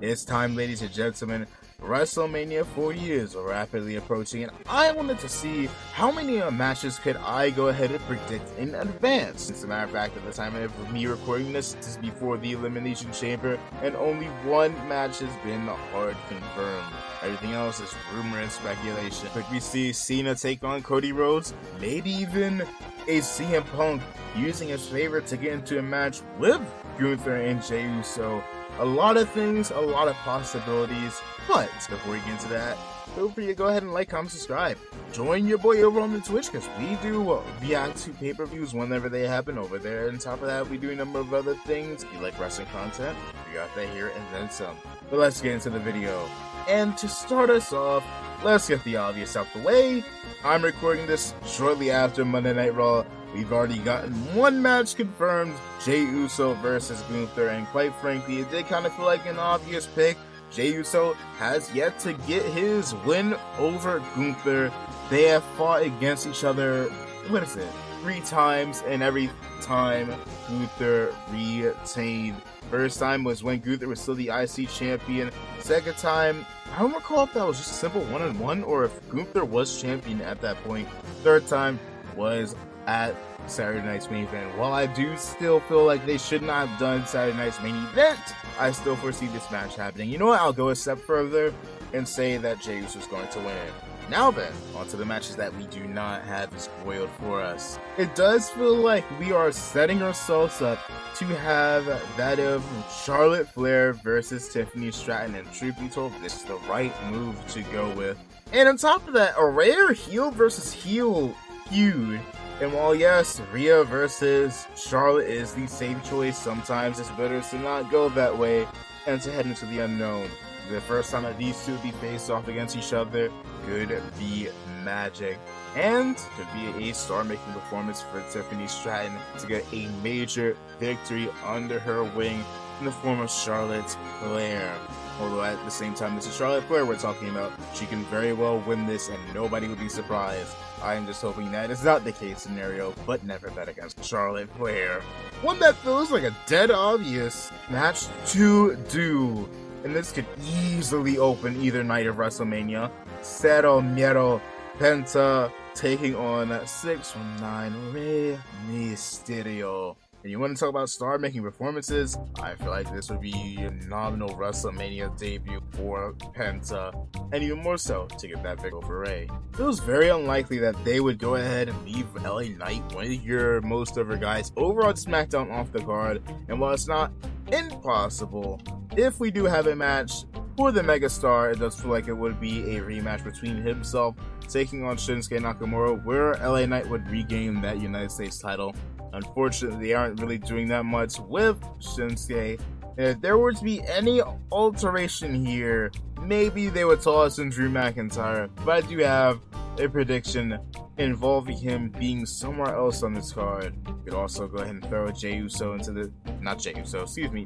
It's time, ladies and gentlemen. WrestleMania 40 is rapidly approaching, and I wanted to see how many matches could I go ahead and predict in advance. As a matter of fact, at the time of me recording this is before the Elimination Chamber, and only one match has been hard confirmed. Everything else is rumor and speculation. Could we see Cena take on Cody Rhodes? Maybe even a CM Punk using his favorite to get into a match with Gunther and Jey Uso. A lot of things, a lot of possibilities, but before we get into that, feel free to go ahead and like, comment, subscribe. Join your boy over on the Twitch, because we do react to pay-per-views whenever they happen over there. And on top of that, we do a number of other things. If you like wrestling content, we got that here and then some. But let's get into the video. And to start us off, let's get the obvious out the way. I'm recording this shortly after Monday Night Raw. We've already gotten one match confirmed, Jey Uso versus Gunther, and quite frankly, it did kind of feel like an obvious pick. Jey Uso has yet to get his win over Gunther. They have fought against each other, 3 times, and every time Gunther retained. First time was when Gunther was still the IC champion. Second time, I don't recall if that was just a simple 1-on-1 or if Gunther was champion at that point. Third time was at Saturday Night's main event. While I do still feel like they should not have done Saturday Night's main event, I still foresee this match happening. You know what? I'll go a step further and say that Jey Uso is going to win. Now then, onto the matches that we do not have spoiled for us. It does feel like we are setting ourselves up to have that of Charlotte Flair versus Tiffany Stratton, and truth be told, this is the right move to go with. And on top of that, a rare heel versus heel feud. And while yes, Rhea versus Charlotte is the safe choice, sometimes it's better to not go that way and to head into the unknown. The first time that these two be faced off against each other could be magic, and could be a star-making performance for Tiffany Stratton to get a major victory under her wing in the form of Charlotte Flair. Although at the same time, this is Charlotte Flair we're talking about. She can very well win this and nobody would be surprised. I am just hoping that is not the case scenario, but never bet against Charlotte Flair. One that feels like a dead obvious match to do, and this could easily open either night of WrestleMania. Cero Miedo Penta taking on 619 Rey Mysterio. And you want to talk about star-making performances? I feel like this would be a nominal WrestleMania debut for Penta, and even more so to get that victory over Rey. It was very unlikely that they would go ahead and leave LA Knight, one of your most over guys, over on SmackDown off the card. And while it's not impossible, if we do have a match for the megastar, it does feel like it would be a rematch between himself taking on Shinsuke Nakamura, where LA Knight would regain that United States title. Unfortunately, they aren't really doing that much with Shinsuke. And if there were to be any alteration here, maybe they would toss in Drew McIntyre. But I do have a prediction involving him being somewhere else on this card. You could also go ahead and throw Jey Uso into the...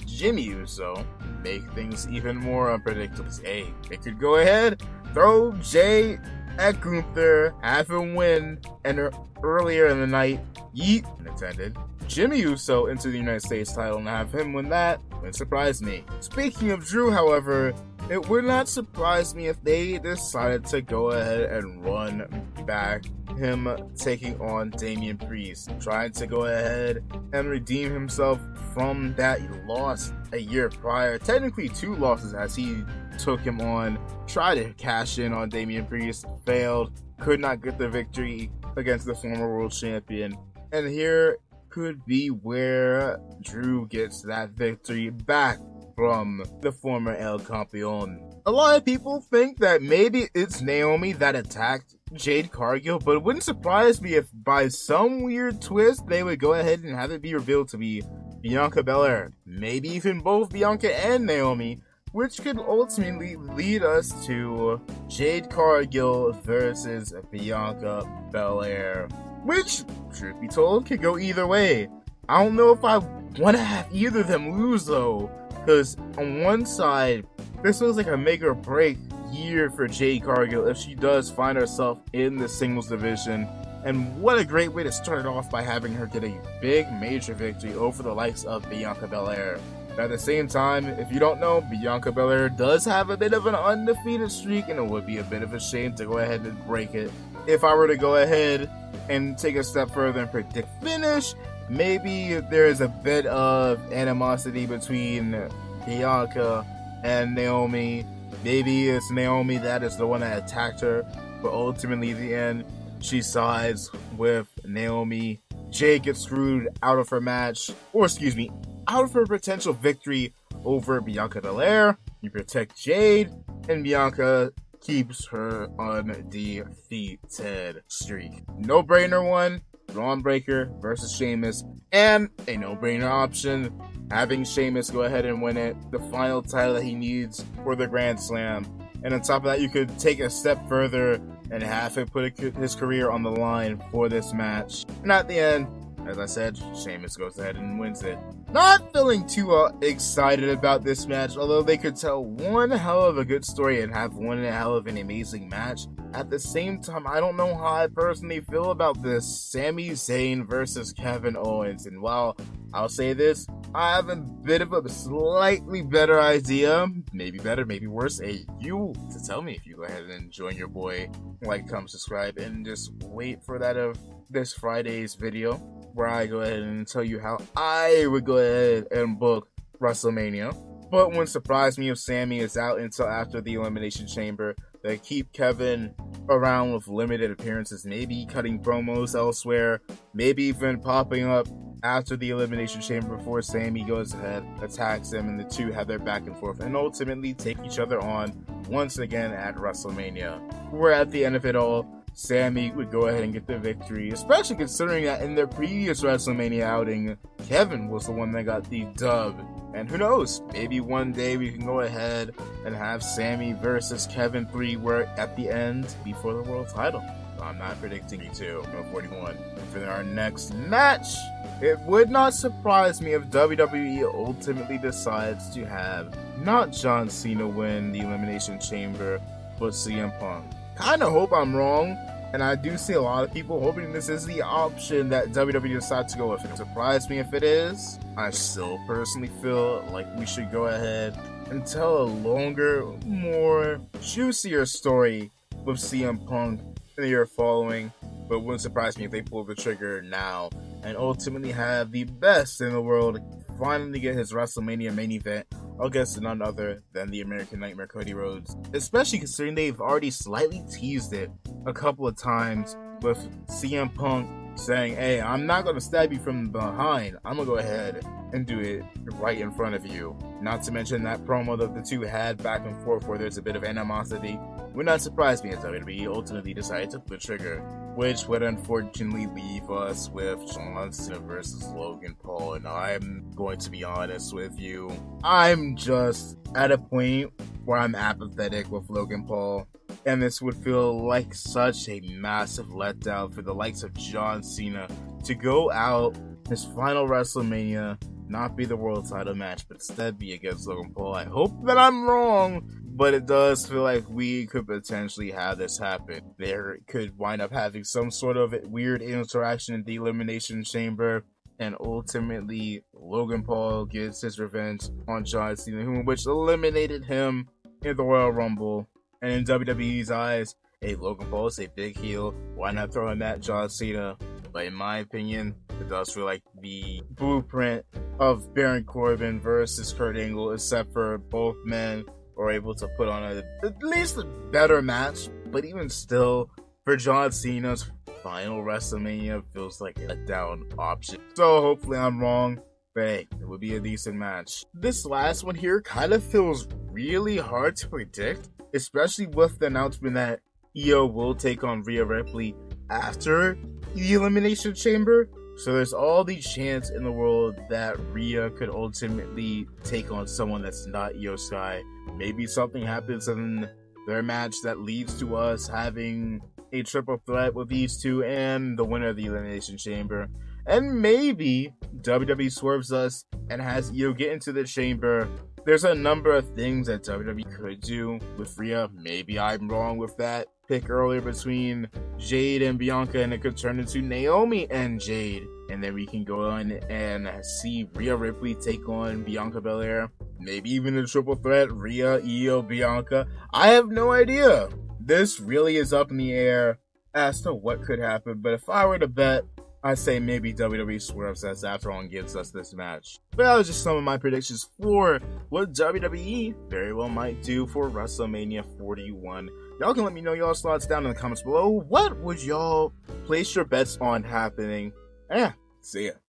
Jimmy Uso. Make things even more unpredictable. Hey, they could go ahead, throw Jey at Gunther, have him win, and earlier in the night, yeet, intended, Jimmy Uso into the United States title and have him win that. Wouldn't surprise me. Speaking of Drew, however, it would not surprise me if they decided to go ahead and run back him taking on Damian Priest, trying to go ahead and redeem himself from that loss a year prior. Technically 2 losses, as he took him on, tried to cash in on Damian Priest, failed, could not get the victory against the former world champion. And here could be where Drew gets that victory back from the former El Campeon. A lot of people think that maybe it's Naomi that attacked Jade Cargill, but it wouldn't surprise me if by some weird twist they would go ahead and have it be revealed to be Bianca Belair. Maybe even both Bianca and Naomi, which could ultimately lead us to Jade Cargill versus Bianca Belair. Which, truth be told, could go either way. I don't know if I want to have either of them lose though, because on one side, this feels like a make or break year for Jade Cargill if she does find herself in the singles division. And what a great way to start it off by having her get a big major victory over the likes of Bianca Belair. At the same time, if you don't know, Bianca Belair does have a bit of an undefeated streak, and it would be a bit of a shame to go ahead and break it. If I were to go ahead and take a step further and predict finish, maybe there is a bit of animosity between Bianca and Naomi. Maybe it's Naomi that is the one that attacked her, but ultimately, in the end, she sides with Naomi. Jade gets screwed out of her match, or excuse me, out of her potential victory over Bianca Belair. You protect Jade, and Bianca keeps her undefeated streak. No-brainer one, Braun Breaker versus Sheamus, and a no-brainer option, having Sheamus go ahead and win it, the final title that he needs for the Grand Slam. And on top of that, you could take a step further and have him put his career on the line for this match. And at the end, as I said, Sheamus goes ahead and wins it. Not feeling too excited about this match, although they could tell one hell of a good story and have one hell of an amazing match. At the same time, I don't know how I personally feel about this Sami Zayn versus Kevin Owens. And while I'll say this, I have a bit of a slightly better idea, maybe better, maybe worse. Hey, you to tell me if you go ahead and join your boy, like, comment, subscribe, and just wait for that of this Friday's video, where I go ahead and tell you how I would go ahead and book WrestleMania. But wouldn't surprise me if Sami is out until after the Elimination Chamber. They keep Kevin around with limited appearances, maybe cutting promos elsewhere, maybe even popping up after the Elimination Chamber before Sami goes ahead, attacks him, and the two have their back and forth, and ultimately take each other on once again at WrestleMania. Where at the end of it all, Sami would go ahead and get the victory, especially considering that in their previous WrestleMania outing, Kevin was the one that got the dub. And who knows, maybe one day we can go ahead and have Sami versus Kevin 3, where at the end, before the world title. I'm not predicting you to, no 41. And for our next match, it would not surprise me if WWE ultimately decides to have not John Cena win the Elimination Chamber, but CM Punk. Kinda hope I'm wrong, and I do see a lot of people hoping this is the option that WWE decides to go with. It surprised me if it is. I still personally feel like we should go ahead and tell a longer, more juicier story with CM Punk in the year following, but it wouldn't surprise me if they pull the trigger now and ultimately have the best in the world finally get his WrestleMania main event against none other than the American Nightmare Cody Rhodes, especially considering they've already slightly teased it a couple of times with CM Punk saying, hey, I'm not going to stab you from behind, I'm going to go ahead and do it right in front of you. Not to mention that promo that the two had back and forth where there's a bit of animosity. Would not surprise me if WWE ultimately decided to pull the trigger, which would unfortunately leave us with John Cena versus Logan Paul. And I'm going to be honest with you, I'm just at a point where I'm apathetic with Logan Paul, and this would feel like such a massive letdown for the likes of John Cena to go out his final WrestleMania, not be the world title match, but instead be against Logan Paul. I hope that I'm wrong, but it does feel like we could potentially have this happen. There could wind up having some sort of weird interaction in the Elimination Chamber, and ultimately Logan Paul gets his revenge on John Cena, which eliminated him in the Royal Rumble. And in WWE's eyes, hey, Logan Paul is a big heel, why not throw him at John Cena? But in my opinion, it does feel like the blueprint of Baron Corbin versus Kurt Angle, except for both men are able to put on at least a better match. But even still, for John Cena's final WrestleMania, feels like a down option. So hopefully I'm wrong, but hey, it would be a decent match. This last one here kind of feels really hard to predict, especially with the announcement that Io will take on Rhea Ripley after the Elimination Chamber. So there's all the chance in the world that Rhea could ultimately take on someone that's not Io Sky. Maybe something happens in their match that leads to us having a triple threat with these two and the winner of the Elimination Chamber. And maybe WWE swerves us and has Io get into the chamber. There's a number of things that WWE could do with Rhea. Maybe I'm wrong with that pick earlier between Jade and Bianca, and it could turn into Naomi and Jade. and then we can go on and see Rhea Ripley take on Bianca Belair. Maybe even a triple threat, Rhea, Io, Bianca. I have no idea. This really is up in the air as to what could happen, but if I were to bet, I say maybe WWE swerves us after all and gives us this match. But that was just some of my predictions for what WWE very well might do for WrestleMania 41. Y'all can let me know y'all's thoughts down in the comments below. What would y'all place your bets on happening? Yeah, see ya.